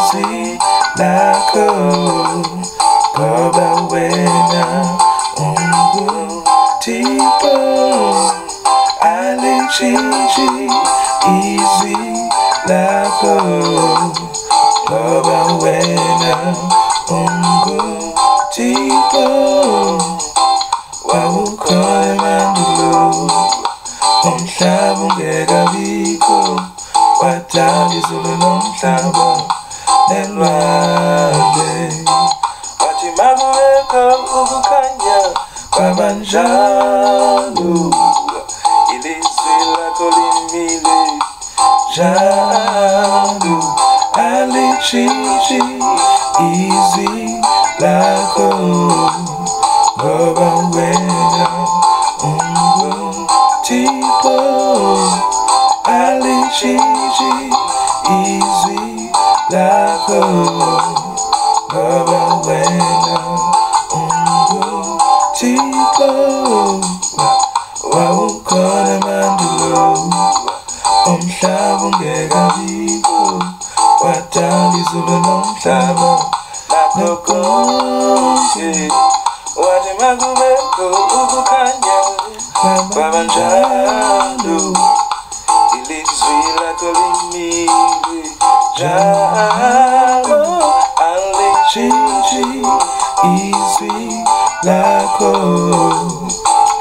izwi lakho ngoba wena unguThixo alitshintshi izwi lakho ngoba wena unguThixo wawukhona mandulo umhlaba ungekabikho wadala izulu nomhlaba nelwandle wathi makubekho ukukhanya kwabanjalo ilizwi lakho limile njalo alitshintshi izwi lakho ngoba wena unguThixo alitshintshi izwi lakho ngoba wena unguThixo wawukhona mandulo umhlaba ungekabikho wadala izulu nomhlaba nakho konke wathi makubekho ukukhanya kwabanjalo ilizwi lakho limile njalo alitshintshi izwi lakho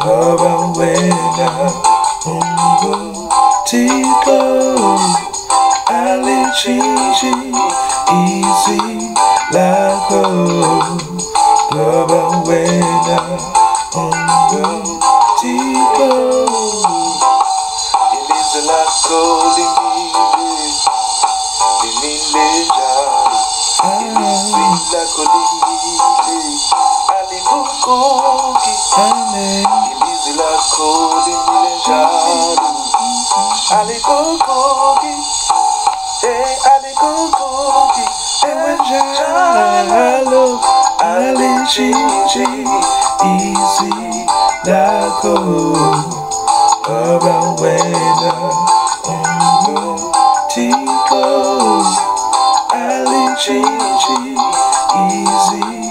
ngoba wena unguThixo alitshintshi izwi lakho ngoba wena unguThixo ilizwi lakho limile njalo ilizwi lakho limile aliguquki ilizwi lakho limile njalo aliguquki aliguquki njalo alitshintshi izwi lakho ngoba wena unguThixo alitshintshi izwi